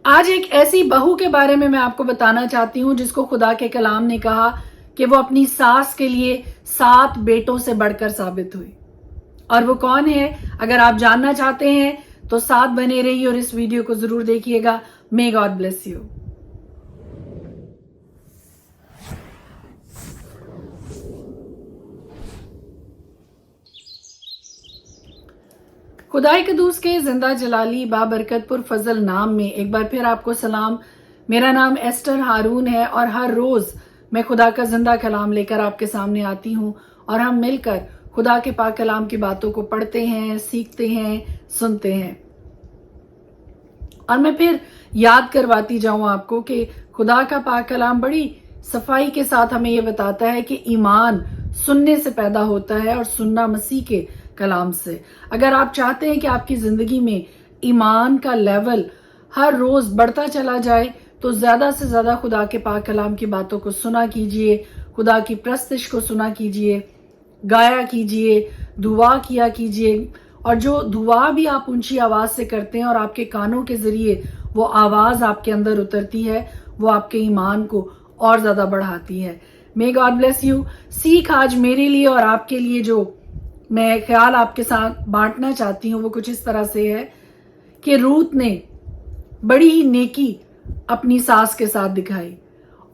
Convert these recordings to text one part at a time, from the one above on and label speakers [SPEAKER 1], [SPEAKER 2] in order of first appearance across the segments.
[SPEAKER 1] آج ایک ایسی بہو کے بارے میں آپ کو بتانا چاہتی ہوں جس کو خدا کے کلام نے کہا کہ وہ اپنی ساس کے لیے 7 بیٹوں سے بڑھ کر ثابت ہوئی. اور وہ کون ہے؟ اگر آپ جاننا چاہتے ہیں تو ساتھ بنے رہیے اور اس ویڈیو کو ضرور دیکھیے گا. May God bless you. خدائے قدوس کے زندہ جلالی بابرکت پر فضل نام میں ایک بار پھر آپ کو سلام. میرا نام ایسٹر ہارون ہے اور ہر روز میں خدا کا زندہ کلام لے کر آپ کے سامنے آتی ہوں اور ہم مل کر خدا کے پاک کلام کی باتوں کو پڑھتے ہیں، سیکھتے ہیں، سنتے ہیں. اور میں پھر یاد کرواتی جاؤں آپ کو کہ خدا کا پاک کلام بڑی صفائی کے ساتھ ہمیں یہ بتاتا ہے کہ ایمان سننے سے پیدا ہوتا ہے اور سننا مسیح کے کلام سے. اگر آپ چاہتے ہیں کہ آپ کی زندگی میں ایمان کا لیول ہر روز بڑھتا چلا جائے تو زیادہ سے زیادہ خدا کے پاک کلام کی باتوں کو سنا کیجئے، خدا کی پرستش کو سنا کیجئے، گایا کیجئے، دعا کیا کیجئے. اور جو دعا بھی آپ اونچی آواز سے کرتے ہیں اور آپ کے کانوں کے ذریعے وہ آواز آپ کے اندر اترتی ہے، وہ آپ کے ایمان کو اور زیادہ بڑھاتی ہے. May God bless you. سیکھ آج میرے لیے اور آپ کے لیے جو میں خیال آپ کے ساتھ بانٹنا چاہتی ہوں وہ کچھ اس طرح سے ہے کہ روت نے بڑی ہی نیکی اپنی ساس کے ساتھ دکھائی.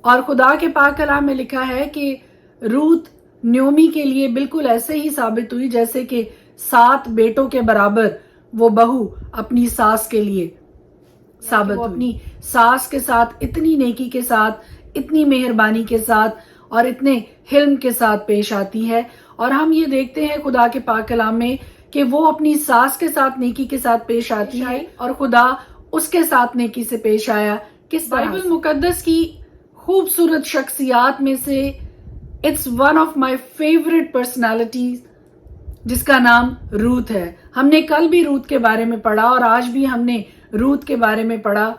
[SPEAKER 1] اور خدا کے پاک کلام میں لکھا ہے کہ روت نیومی کے لیے بالکل ایسے ہی ثابت ہوئی جیسے کہ 7 بیٹوں کے برابر وہ بہو اپنی ساس کے لیے ثابت ہوئی. اپنی ساس کے ساتھ اتنی نیکی کے ساتھ، اتنی مہربانی کے ساتھ اور اتنے حلم کے ساتھ پیش آتی ہے. اور ہم یہ دیکھتے ہیں خدا کے پاک کلام میں کہ وہ اپنی ساس کے ساتھ نیکی کے ساتھ پیش آتی ہے اور خدا اس کے ساتھ نیکی سے پیش آیا. کس بائبل مقدس کی خوبصورت شخصیات میں سے it's one of my favourite personalities جس کا نام روت ہے. ہم نے کل بھی روت کے بارے میں پڑھا اور آج بھی ہم نے روت کے بارے میں پڑھا.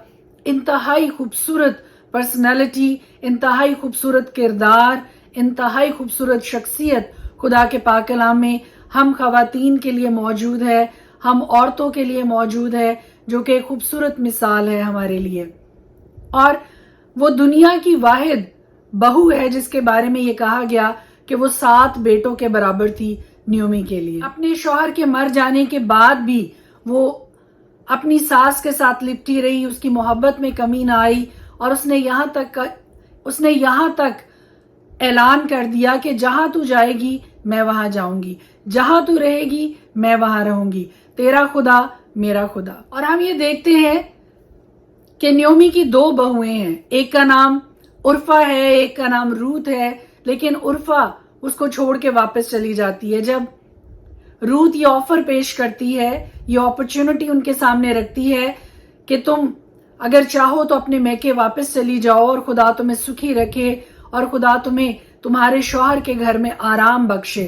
[SPEAKER 1] انتہائی خوبصورت پرسنالٹی، انتہائی خوبصورت کردار، انتہائی خوبصورت شخصیت خدا کے پاک کلام میں ہم خواتین کے لیے موجود ہے، ہم عورتوں کے لیے موجود ہے، جو کہ خوبصورت مثال ہے ہمارے لیے. اور وہ دنیا کی واحد بہو ہے جس کے بارے میں یہ کہا گیا کہ وہ 7 بیٹوں کے برابر تھی نیومی کے لیے. اپنے شوہر کے مر جانے کے بعد بھی وہ اپنی ساس کے ساتھ لپٹی رہی، اس کی محبت میں کمی نہ آئی اور اس نے یہاں تک اعلان کر دیا کہ جہاں تو جائے گی میں وہاں جاؤں گی، جہاں تو رہے گی میں وہاں رہوں گی، تیرا خدا میرا خدا. اور ہم یہ دیکھتے ہیں کہ نیومی کی 2 بہویں ہیں، ایک کا نام عرفہ ہے، ایک کا نام روت ہے. لیکن عرفہ اس کو چھوڑ کے واپس چلی جاتی ہے. جب روت یہ آفر پیش کرتی ہے، یہ اپرچونٹی ان کے سامنے رکھتی ہے کہ تم اگر چاہو تو اپنے میکے واپس چلی جاؤ اور خدا تمہیں سکھی رکھے اور خدا تمہیں تمہارے شوہر کے گھر میں آرام بخشے.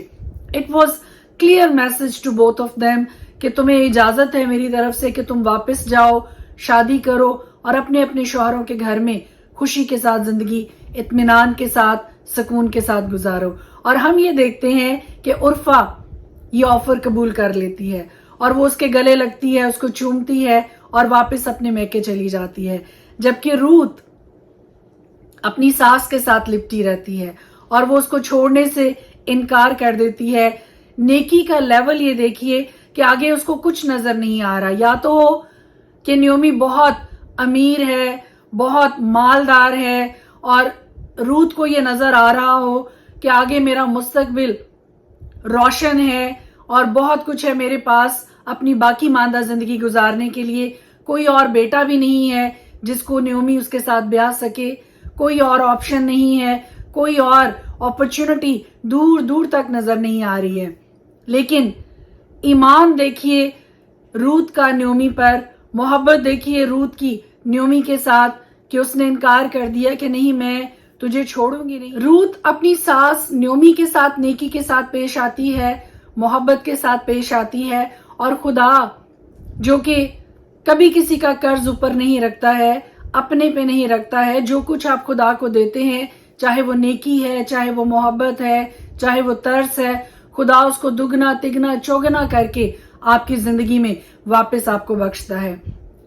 [SPEAKER 1] It was clear message to both of them کہ تمہیں اجازت ہے میری طرف سے کہ تم واپس جاؤ، شادی کرو اور اپنے اپنے شوہروں کے گھر میں خوشی کے ساتھ زندگی اطمینان کے ساتھ سکون کے ساتھ گزارو. اور ہم یہ دیکھتے ہیں کہ عرفہ یہ آفر قبول کر لیتی ہے اور وہ اس کے گلے لگتی ہے، اس کو چومتی ہے اور واپس اپنے میکے چلی جاتی ہے. جبکہ روت اپنی ساس کے ساتھ لپٹی رہتی ہے اور وہ اس کو چھوڑنے سے انکار کر دیتی ہے. نیکی کا لیول یہ دیکھیے کہ آگے اس کو کچھ نظر نہیں آ رہا. یا تو ہو کہ نیومی بہت امیر ہے، بہت مالدار ہے اور روت کو یہ نظر آ رہا ہو کہ آگے میرا مستقبل روشن ہے اور بہت کچھ ہے میرے پاس اپنی باقی ماندہ زندگی گزارنے کے لیے. کوئی اور بیٹا بھی نہیں ہے جس کو نیومی اس کے ساتھ بیاہ سکے، کوئی اور آپشن نہیں ہے، کوئی اور اپرچونٹی دور دور تک نظر نہیں آ رہی ہے. لیکن ایمان دیکھیے روت کا نیومی پر، محبت دیکھیے روت کی نیومی کے ساتھ کہ اس نے انکار کر دیا کہ نہیں میں تجھے چھوڑوں گی نہیں. روت اپنی ساس نیومی کے ساتھ نیکی کے ساتھ پیش آتی ہے، محبت کے ساتھ پیش آتی ہے. اور خدا جو کہ کبھی کسی کا قرض اوپر نہیں رکھتا ہے، اپنے پہ نہیں رکھتا ہے، جو کچھ آپ خدا کو دیتے ہیں چاہے وہ نیکی ہے، چاہے وہ محبت ہے، چاہے وہ ترس ہے، خدا اس کو دگنا تگنا چوگنا کر کے آپ کی زندگی میں واپس آپ کو بخشتا ہے.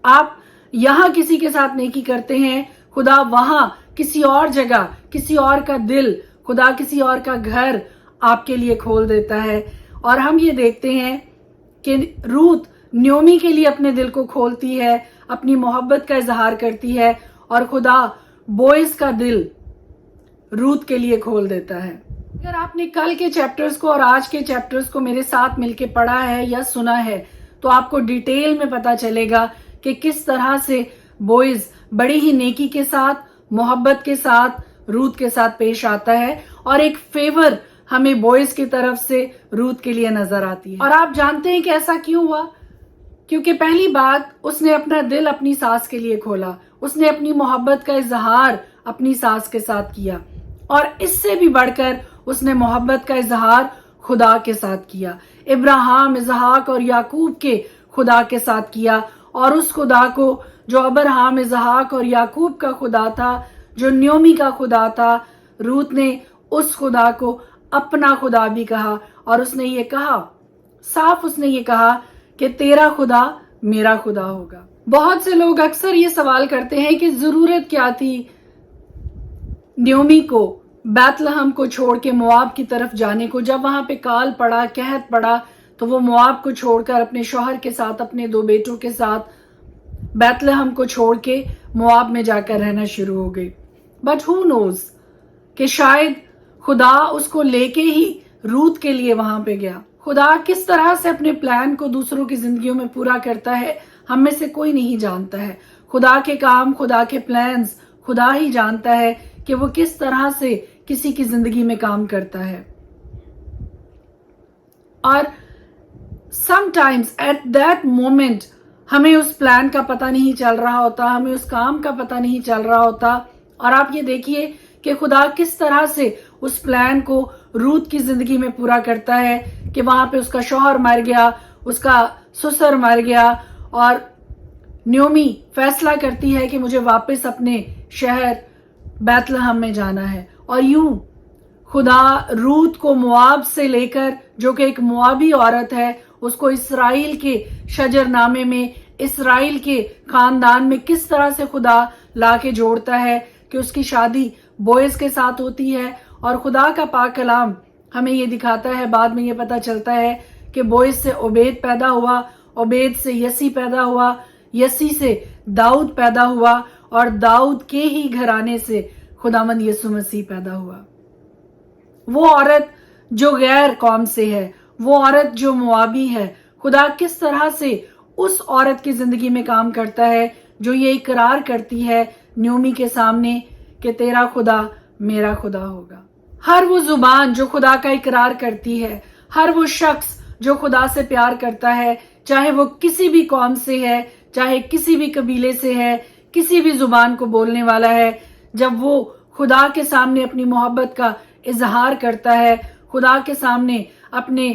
[SPEAKER 1] آپ یہاں کسی کے ساتھ نیکی کرتے ہیں، خدا وہاں کسی اور جگہ، کسی اور کا دل، خدا کسی اور کا گھر آپ کے لیے کھول دیتا ہے۔ اور ہم یہ دیکھتے ہیں کہ روت نیومی کے لیے اپنے دل کو کھولتی ہے، اپنی محبت کا اظہار کرتی ہے، اور خدا بوئز کا دل روت کے لیے کھول دیتا ہے۔ اگر آپ نے کل کے چیپٹرز کو اور آج کے چیپٹرز کو میرے ساتھ مل کے پڑھا ہے یا سنا ہے تو آپ کو ڈیٹیل میں پتا چلے گا کہ کس طرح سے بوئز بڑی ہی نیکی کے ساتھ، محبت کے ساتھ روت کے ساتھ پیش آتا ہے، اور ایک فیور ہمیں بوئز کی طرف سے روت کے لیے نظر آتی ہے۔ اور آپ جانتے ہیں کہ ایسا کیوں ہوا؟ کیونکہ پہلی بات، اس نے اپنا دل اپنی ساس کے لیے کھولا، اس نے اپنی محبت کا اظہار اپنی ساس کے ساتھ کیا، اور اس سے بھی بڑھ کر اس نے محبت کا اظہار خدا کے ساتھ کیا، ابراہیم، اسحاق اور یعقوب کے خدا کے ساتھ کیا، اور اس خدا کو جو ابراہیم، اسحاق اور یعقوب کا خدا تھا، جو نیومی کا خدا تھا، روت نے اس خدا کو اپنا خدا بھی کہا، اور اس نے یہ کہا، صاف اس نے یہ کہا کہ تیرا خدا میرا خدا ہوگا۔ بہت سے لوگ اکثر یہ سوال کرتے ہیں کہ ضرورت کیا تھی نیومی کو بیت لحم کو چھوڑ کے مواب کی طرف جانے کو؟ جب وہاں پہ کال پڑا، قحط پڑا، تو وہ مواب کو چھوڑ کر اپنے شوہر کے ساتھ، اپنے 2 بیٹوں کے ساتھ بیت لحم کو چھوڑ کے مواب میں جا کر رہنا شروع ہو گئی۔ بٹ ہو نوز کہ شاید خدا اس کو لے کے ہی روت کے لیے وہاں پہ گیا۔ خدا کس طرح سے اپنے پلان کو دوسروں کی زندگیوں میں پورا کرتا ہے، ہم میں سے کوئی نہیں جانتا ہے۔ خدا کے کام، خدا کے پلانز خدا ہی جانتا ہے کہ وہ کس طرح سے کسی کی زندگی میں کام کرتا ہے۔ اور sometimes at that moment ہمیں اس پلان کا پتہ نہیں چل رہا ہوتا، ہمیں اس کام کا پتہ نہیں چل رہا ہوتا، اور آپ یہ دیکھیے کہ خدا کس طرح سے اس پلان کو روت کی زندگی میں پورا کرتا ہے کہ وہاں پہ اس کا شوہر مر گیا، اس کا سسر مر گیا، اور نیومی فیصلہ کرتی ہے کہ مجھے واپس اپنے شہر بیت لحم میں جانا ہے، اور یوں خدا روت کو مواب سے لے کر، جو کہ ایک موابی عورت ہے، اس کو اسرائیل کے شجر نامے میں، اسرائیل کے خاندان میں کس طرح سے خدا لا کے جوڑتا ہے کہ اس کی شادی بوئز کے ساتھ ہوتی ہے۔ اور خدا کا پاک کلام ہمیں یہ دکھاتا ہے، بعد میں یہ پتا چلتا ہے کہ بوئز سے عبید پیدا ہوا، عبید سے یسی پیدا ہوا، یسی سے داؤد پیدا ہوا، اور داؤد کے ہی گھرانے سے خداوند یسوع مسیح پیدا ہوا۔ وہ عورت جو غیر قوم سے ہے، وہ عورت جو موابی ہے، خدا کس طرح سے اس عورت کی زندگی میں کام کرتا ہے جو یہ اقرار کرتی ہے نیومی کے سامنے کہ تیرا خدا میرا خدا ہوگا۔ ہر وہ زبان جو خدا کا اقرار کرتی ہے، ہر وہ شخص جو خدا سے پیار کرتا ہے، چاہے وہ کسی بھی قوم سے ہے، چاہے کسی بھی قبیلے سے ہے، کسی بھی زبان کو بولنے والا ہے، جب وہ خدا کے سامنے اپنی محبت کا اظہار کرتا ہے، خدا کے سامنے اپنے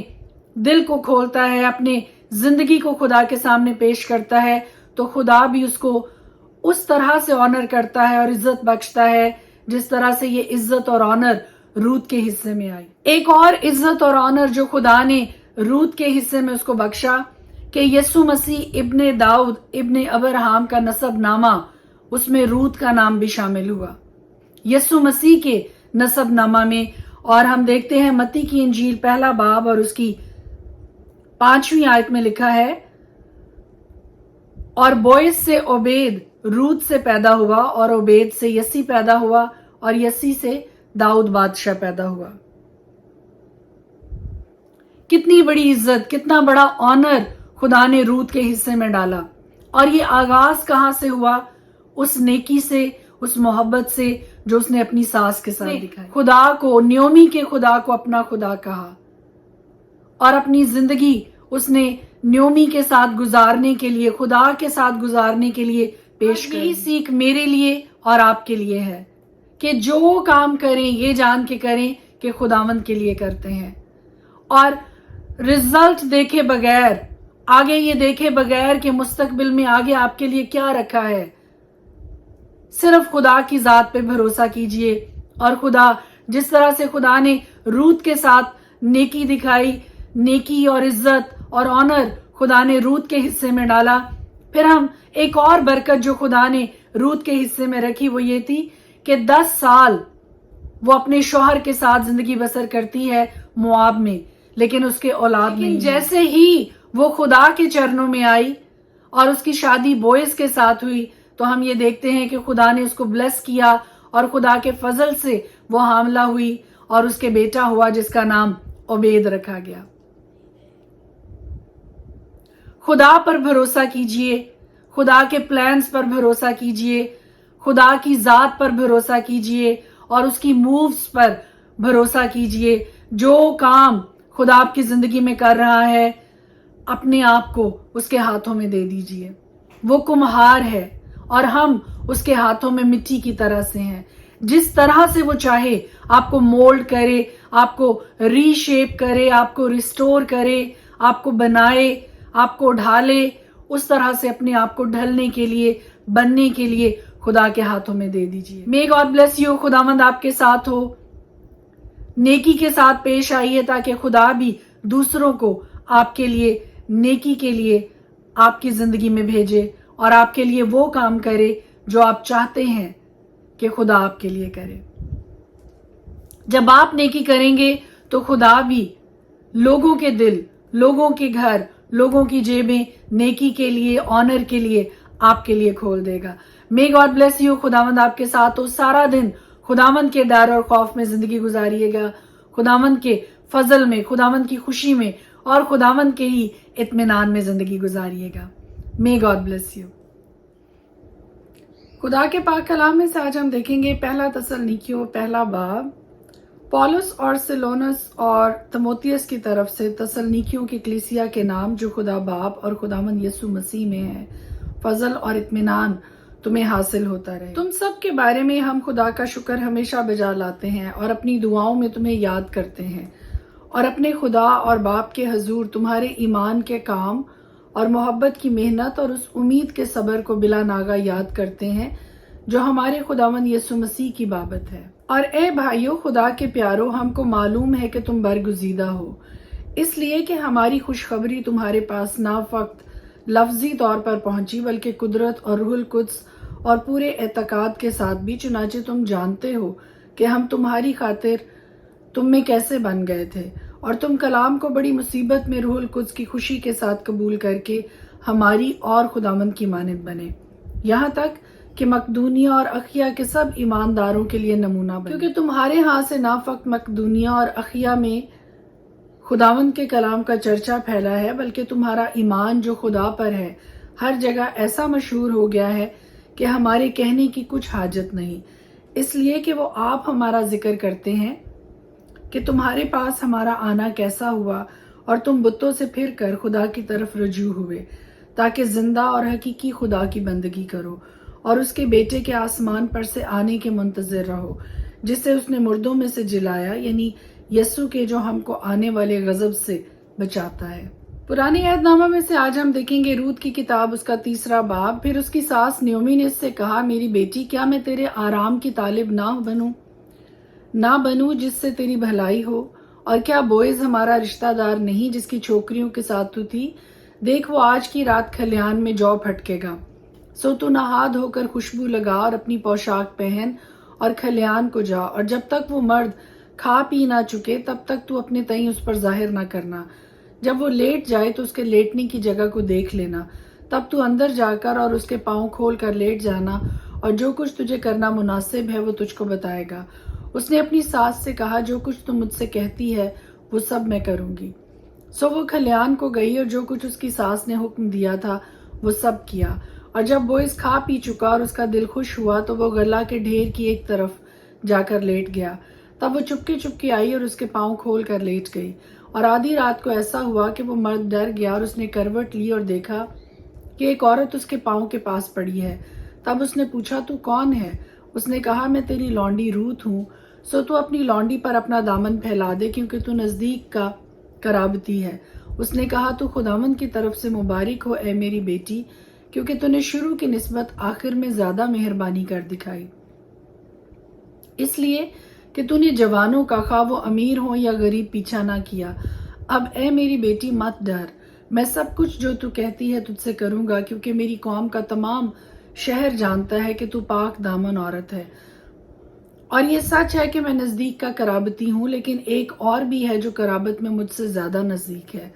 [SPEAKER 1] دل کو کھولتا ہے، اپنے زندگی کو خدا کے سامنے پیش کرتا ہے، تو خدا بھی اس کو اس طرح سے آنر کرتا ہے اور عزت بخشتا ہے جس طرح سے یہ عزت اور آنر روت کے حصے میں آئی۔ ایک اور عزت اور آنر جو خدا نے روت کے حصے میں اس کو بخشا کہ یسوع مسیح ابن داؤد، ابن ابراہیم کا نسب نامہ، اس میں روت کا نام بھی شامل ہوا یسوع مسیح کے نسب نامہ میں۔ اور ہم دیکھتے ہیں متی کی انجیل 1 باب اور اس کی 5ویں آیت میں لکھا ہے، اور بوئز سے عبید روت سے پیدا ہوا، اور عبید سے یسی پیدا ہوا، اور یسی سے داؤد بادشاہ پیدا ہوا۔ کتنی بڑی عزت، کتنا بڑا آنر خدا نے روت کے حصے میں ڈالا۔ اور یہ آغاز کہاں سے ہوا؟ اس نیکی سے، اس محبت سے جو اس نے اپنی ساس کے ساتھ دکھائی۔ خدا کو، نیومی کے خدا کو اپنا خدا کہا، اور اپنی زندگی اس نے نیومی کے ساتھ گزارنے کے لیے، خدا کے ساتھ گزارنے کے لیے پیش کی۔ یہی سیکھ میرے لیے اور آپ کے لیے ہے کہ جو کام کریں یہ جان کے کریں کہ خداوند کے لیے کرتے ہیں، اور رزلٹ دیکھے بغیر، آگے یہ دیکھے بغیر کہ مستقبل میں آگے آپ کے لیے کیا رکھا ہے، صرف خدا کی ذات پہ بھروسہ کیجئے۔ اور خدا جس طرح سے خدا نے روت کے ساتھ نیکی دکھائی، نیکی اور عزت اور آنر خدا نے روت کے حصے میں ڈالا، پھر ہم ایک اور برکت جو خدا نے روت کے حصے میں رکھی وہ یہ تھی کہ 10 سال وہ اپنے شوہر کے ساتھ زندگی بسر کرتی ہے مواب میں، لیکن اس کے اولاد نہیں۔ جیسے ہی وہ خدا کے چرنوں میں آئی اور اس کی شادی بوئز کے ساتھ ہوئی تو ہم یہ دیکھتے ہیں کہ خدا نے اس کو بلیس کیا اور خدا کے فضل سے وہ حاملہ ہوئی اور اس کے بیٹا ہوا جس کا نام عبید رکھا گیا۔ خدا پر بھروسہ کیجئے، خدا کے پلانز پر بھروسہ کیجئے، خدا کی ذات پر بھروسہ کیجئے اور اس کی مووز پر بھروسہ کیجئے۔ جو کام خدا آپ کی زندگی میں کر رہا ہے اپنے آپ کو اس کے ہاتھوں میں دے دیجئے۔ وہ کمہار ہے اور ہم اس کے ہاتھوں میں مٹی کی طرح سے ہیں۔ جس طرح سے وہ چاہے آپ کو مولڈ کرے، آپ کو ری شیپ کرے، آپ کو ریسٹور کرے، آپ کو بنائے، آپ کو ڈھالے، اس طرح سے اپنے آپ کو ڈھلنے کے لیے، بننے کے لیے خدا کے ہاتھوں میں دے دیجئے۔ May God bless you، خداوند آپ کے ساتھ ہو، نیکی کے ساتھ پیش آئیے تاکہ خدا بھی دوسروں کو آپ کے لیے نیکی کے لیے آپ کی زندگی میں بھیجے اور آپ کے لیے وہ کام کرے جو آپ چاہتے ہیں کہ خدا آپ کے لیے کرے۔ جب آپ نیکی کریں گے تو خدا بھی لوگوں کے دل، لوگوں کے گھر، لوگوں کی جیبیں نیکی کے لیے، آنر کے لیے آپ کے لیے کھول دے گا۔ May God bless you، خداوند آپ کے ساتھ ہو۔ سارا دن خداوند کے ڈر اور خوف میں زندگی گزاریے گا، خداوند کے فضل میں، خداوند کی خوشی میں اور خداوند کے ہی اطمینان میں زندگی گزاریے گا۔ May God bless you۔ خدا کے پاک کلام میں سے آج ہم دیکھیں گے پہلا تسلنیکیوں پہلا باب، پولس اور سلونس اور تموتیس کی طرف سے تسلنیکیوں کی کلیسیا کے نام جو خدا باپ اور خداوند یسوع مسیح میں ہے، فضل اور اطمینان تمہیں حاصل ہوتا رہے۔ تم سب کے بارے میں ہم خدا کا شکر ہمیشہ بجا لاتے ہیں اور اپنی دعاؤں میں تمہیں یاد کرتے ہیں اور اپنے خدا اور باپ کے حضور تمہارے ایمان کے کام اور محبت کی محنت اور اس امید کے صبر کو بلا ناغہ یاد کرتے ہیں جو ہمارے خداوند یسوع مسیح کی بابت ہے۔ اور اے بھائیو، خدا کے پیارو، ہم کو معلوم ہے کہ تم برگزیدہ ہو، اس لیے کہ ہماری خوشخبری تمہارے پاس نہ فقط لفظی طور پر پہنچی بلکہ قدرت اور روح القدس اور پورے اعتقاد کے ساتھ بھی، چنانچہ تم جانتے ہو کہ ہم تمہاری خاطر تم میں کیسے بن گئے تھے اور تم کلام کو بڑی مصیبت میں روح القدس کی خوشی کے ساتھ قبول کر کے ہماری اور خداوند کی مانند بنے، یہاں تک کہ مقدونیہ اور اخیا کے سب ایمانداروں کے لیے نمونہ بنے۔ کیونکہ تمہارے ہاں سے نہ فقط مقدونیہ اور اخیا میں خداوند کے کلام کا چرچا پھیلا ہے بلکہ تمہارا ایمان جو خدا پر ہے ہر جگہ ایسا مشہور ہو گیا ہے کہ ہمارے کہنے کی کچھ حاجت نہیں، اس لیے کہ وہ آپ ہمارا ذکر کرتے ہیں کہ تمہارے پاس ہمارا آنا کیسا ہوا اور تم بتوں سے پھر کر خدا کی طرف رجوع ہوئے تاکہ زندہ اور حقیقی خدا کی بندگی کرو اور اس کے بیٹے کے آسمان پر سے آنے کے منتظر رہو جسے اس نے مردوں میں سے جلایا، یعنی یسوع کے جو ہم کو آنے والے غضب سے بچاتا ہے۔ پرانے عہد نامہ میں سے آج ہم دیکھیں گے روت کی کتاب، اس کا 3 باب۔ پھر اس کی ساس نیومی نے اس سے کہا، میری بیٹی، کیا میں تیرے آرام کی طالب نہ بنوں جس سے تیری بھلائی ہو؟ اور کیا بوئز ہمارا رشتہ دار نہیں جس کی چھوکریوں کے ساتھ تو تھی؟ دیکھ، وہ آج کی رات کھلیان میں جو پھٹکے گا، سو تو نہا دھو کر خوشبو لگا اور اپنی پوشاک پہن اور کھلیان کو جا، اور جب تک وہ مرد کھا پی نہ چکے تب تک تو اپنے تئیں اس پر ظاہر نہ کرنا۔ جب وہ لیٹ جائے تو اس کے لیٹنے کی جگہ کو دیکھ لینا، تب تو اندر جا کر اور اس کے پاؤں کھول کر لیٹ جانا، اور جو کچھ تجھے کرنا مناسب ہے وہ تجھ کو بتائے گا۔ اس نے اپنی ساس سے کہا، جو کچھ تم مجھ سے کہتی ہے وہ سب میں کروں گی۔ سو وہ کھلیان کو گئی اور جو کچھ اس کی ساس نے حکم دیا تھا وہ سب کیا۔ اور جب بوئز کھا پی چکا اور اس کا دل خوش ہوا تو وہ غلہ کے ڈھیر کی ایک طرف جا کر لیٹ گیا۔ تب وہ چپکے آئی اور اس کے پاؤں کھول کر لیٹ گئی۔ اور آدھی رات کو ایسا ہوا کہ وہ مرد ڈر گیا اور اس نے کروٹ لی اور دیکھا کہ ایک عورت اس کے پاؤں کے پاس پڑی ہے۔ تب اس نے پوچھا، تو کون ہے؟ اس نے کہا، میں تیری لونڈی روت ہوں، سو تو اپنی لونڈی پر اپنا دامن پھیلا دے کیونکہ تو نزدیک کا قرابتی ہے۔ اس نے کہا، تو خداوند کی طرف سے مبارک ہو اے میری بیٹی، کیونکہ تو نے شروع کی نسبت آخر میں زیادہ مہربانی کر دکھائی، اس لیے کہ تو نے جوانوں کا، خواہ وہ امیر ہوں یا غریب، پیچھا نہ کیا۔ اب اے میری بیٹی مت ڈر، میں سب کچھ جو تو کہتی ہے تجھ سے کروں گا، کیونکہ میری قوم کا تمام شہر جانتا ہے کہ تو پاک دامن عورت ہے۔ اور یہ سچ ہے کہ میں نزدیک کا قرابتی ہوں، لیکن ایک اور بھی ہے جو قرابت میں مجھ سے زیادہ نزدیک ہے۔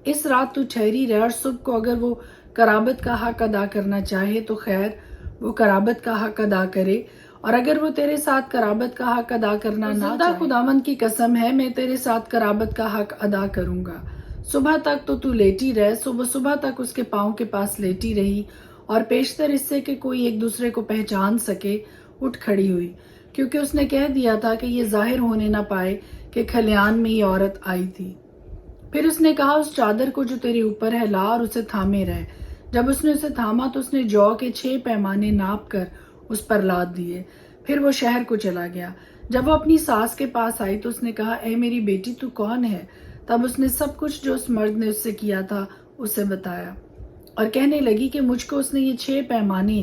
[SPEAKER 1] اس رات تو ٹھہری رہ، اور صبح کو اگر وہ قرابت کا حق ادا کرنا چاہے تو خیر، وہ قرابت کا حق ادا کرے، اور اگر وہ تیرے ساتھ قرابت کا حق ادا کرنا نہ چاہے، خداوند کی قسم ہے میں تیرے ساتھ قرابت کا حق ادا کروں گا۔ صبح تک تو لیٹی رہ۔ صبح تک اس کے پاؤں کے پاس لیٹی رہی، اور پیشتر اس سے کہ کوئی ایک دوسرے کو پہچان سکے اٹھ کھڑی ہوئی، کیونکہ اس نے کہہ دیا تھا کہ یہ ظاہر ہونے نہ پائے کہ کھلیان میں یہ عورت آئی تھی۔ پھر اس نے کہا اس چادر کو جو تیرے اوپر ہے لا اور اسے تھامے رہ۔ جب اس نے اسے تھاما تو اس نے جو کے 6 پیمانے ناپ کر اس پر لاد دیے۔ پھر وہ شہر کو چلا گیا۔ جب وہ اپنی ساس کے پاس آئی تو اس نے کہا اے میری بیٹی تو کون ہے؟ تب اس نے سب کچھ جو اس مرد نے اس سے کیا تھا اسے بتایا، اور کہنے لگی کہ مجھ کو اس نے یہ 6 پیمانے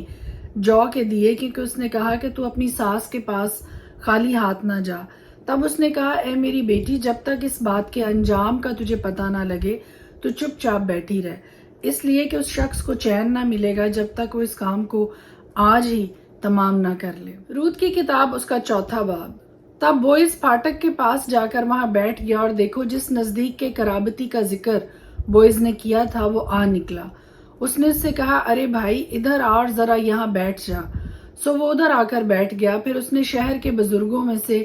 [SPEAKER 1] جو کے دیے کیونکہ اس نے کہا کہ تو اپنی ساس کے پاس خالی ہاتھ نہ جا۔ تب اس نے کہا اے میری بیٹی جب تک اس بات کے انجام کا تجھے پتہ نہ لگے تو چپ چاپ بیٹھی رہ، اس لیے کہ اس شخص کو چین نہ ملے گا جب تک وہ اس کام کو آج ہی تمام نہ کر لے۔ رود کی کتاب اس کا 4واں باب۔ تب بوئز پھاٹک کے پاس جا کر وہاں بیٹھ گیا، اور دیکھو جس نزدیک کے قرابتی کا ذکر بوئز نے کیا تھا وہ آ نکلا۔ اس نے اس سے کہا ارے بھائی ادھر آ اور ذرا یہاں بیٹھ جا۔ سو وہ ادھر آ کر بیٹھ گیا۔ پھر اس نے شہر کے بزرگوں میں سے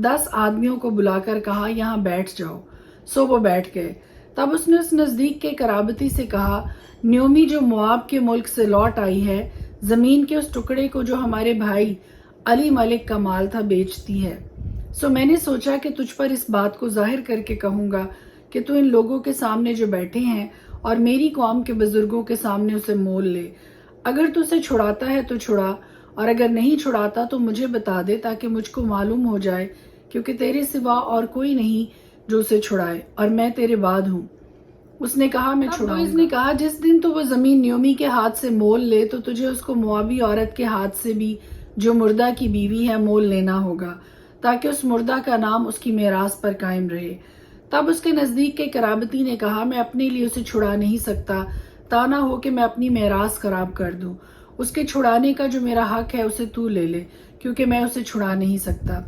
[SPEAKER 1] 10 آدمیوں کو بلا کر کہا یہاں بیٹھ جاؤ۔ سو وہ بیٹھ گئے۔ تب اس نے اس نزدیک کے قرابتی سے کہا نیومی جو مواب کے ملک سے لوٹ آئی ہے، زمین کے اس ٹکڑے کو جو ہمارے بھائی علی ملک کا مال تھا بیچتی ہے۔ سو میں نے سوچا کہ تجھ پر اس بات کو ظاہر کر کے کہوں گا کہ تو ان لوگوں کے سامنے جو بیٹھے ہیں اور میری قوم کے بزرگوں کے سامنے اسے مول لے۔ اگر تو اسے چھڑاتا ہے تو چھڑا، اور اگر نہیں چھڑاتا تو مجھے بتا دے تاکہ مجھ کو معلوم ہو جائے، کیونکہ تیرے سوا اور کوئی نہیں جو اسے چھڑائے، اور میں تیرے بعد ہوں۔ اس نے کہا میں چھڑاؤں گا۔ اس نے کہا جس دن تو وہ زمین نیومی کے ہاتھ سے مول لے تو تجھے اس کو موابی عورت کے ہاتھ سے بھی جو مردہ کی بیوی ہے مول لینا ہوگا، تاکہ اس مردہ کا نام اس کی میراث پر قائم رہے۔ تب اس کے نزدیک کے قرابتی نے کہا میں اپنے لیے اسے چھڑا نہیں سکتا، تا نہ ہو کہ میں اپنی میراث خراب کر دوں۔ اس کے چھڑانے کا جو میرا حق ہے اسے تو لے لے، کیونکہ میں اسے چھڑا نہیں سکتا۔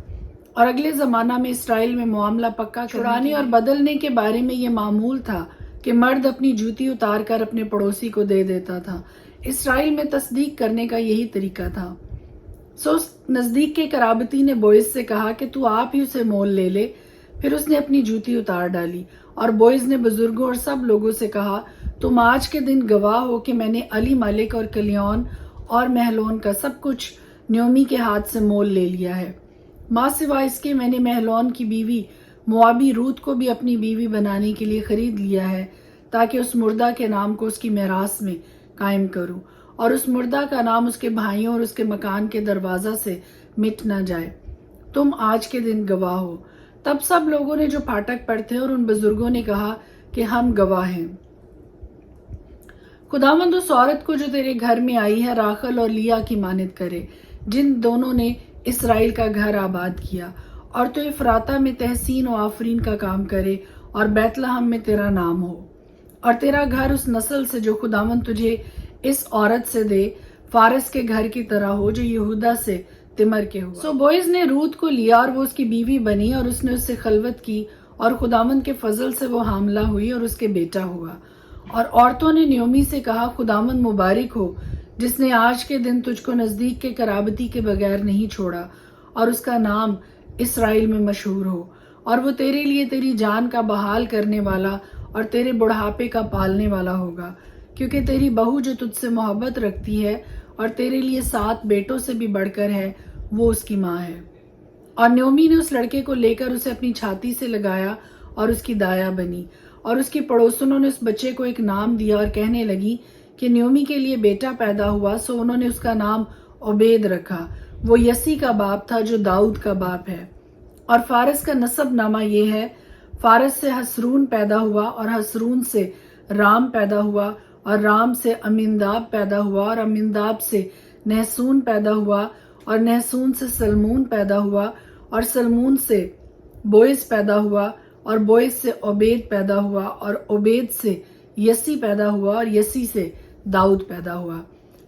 [SPEAKER 1] اور اگلے زمانہ میں اسرائیل میں معاملہ پکا چھڑانے اور بدلنے کے بارے میں یہ معمول تھا کہ مرد اپنی جوتی اتار کر اپنے پڑوسی کو دے دیتا تھا۔ اسرائیل میں تصدیق کرنے کا یہی طریقہ تھا۔ سو اس نزدیک کے قرابتی نے بوئز سے کہا کہ تو آپ ہی اسے مول لے لے۔ پھر اس نے اپنی جوتی اتار ڈالی، اور بوئز نے بزرگوں اور سب لوگوں سے کہا تم آج کے دن گواہ ہو کہ میں نے علی ملک اور کلیون اور محلون کا سب کچھ نیومی کے ہاتھ سے مول لے لیا ہے۔ ماں سوا اس کے میں نے محلون کی بیوی موابی روت کو بھی اپنی بیوی بنانے کے لیے خرید لیا ہے، تاکہ اس مردہ کے نام کو اس کی میراث میں قائم کروں، اور اس مردہ کا نام اس کے بھائیوں اور اس کے مکان کے دروازہ سے مٹ نہ جائے۔ تم آج کے دن گواہ ہو۔ تب سب لوگوں نے جو پھاٹک پر تھے اور ان بزرگوں نے کہا کہ ہم گواہ ہیں۔ خداوند اس عورت کو جو تیرے گھر میں آئی ہے راخل اور لیا کی مانند کرے، جن دونوں نے اسرائیل کا گھر آباد کیا، اور تو افراطہ میں تحسین و آفرین کا کام کرے، اور بیت لحم میں تیرا نام ہو، اور تیرا گھر اس نسل سے جو خداوند تجھے اس عورت سے دے فارس کے گھر کی طرح ہو جو یہودا سے تمر کے ہوا۔ سو بوئز نے روت کو لیا اور وہ اس کی بیوی بنی، اور اس نے اس سے خلوت کی، اور خداوند کے فضل سے وہ حاملہ ہوئی اور اس کے بیٹا ہوا۔ اور عورتوں نے نیومی سے کہا خداوند مبارک ہو جس نے آج کے دن تجھ کو نزدیک کے قرابتی کے بغیر نہیں چھوڑا، اور اس کا نام اسرائیل میں مشہور ہو، اور وہ تیرے لیے تیری جان کا بحال کرنے والا اور تیرے بڑھاپے کا پالنے والا ہوگا، کیونکہ تیری بہو جو تجھ سے محبت رکھتی ہے اور تیرے لیے 7 بیٹوں سے بھی بڑھ کر ہے، وہ اس کی ماں ہے۔ اور نیومی نے اس لڑکے کو لے کر اسے اپنی چھاتی سے لگایا اور اس کی دایا بنی، اور اس کی پڑوسنوں نے اس بچے کو ایک نام دیا اور کہنے لگی کہ نیومی کے لیے بیٹا پیدا ہوا، سو انہوں نے اس کا نام عبید رکھا۔ وہ یسی کا باپ تھا جو داؤد کا باپ ہے۔ اور فارس کا نسب نامہ یہ ہے، فارس سے حسرون پیدا ہوا، اور حسرون سے رام پیدا ہوا، اور رام سے امنداب پیدا ہوا، اور امنداب سے نحسون پیدا ہوا، اور نحسون سے سلمون پیدا ہوا، اور سلمون سے بوئز پیدا ہوا، اور بوئز سے عبید پیدا ہوا، اور عبید سے یسی پیدا ہوا اور یسی سے داؤد پیدا ہوا۔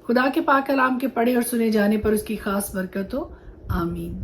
[SPEAKER 1] خدا کے پاک کلام کے پڑھے اور سنے جانے پر اس کی خاص برکت ہو، آمین۔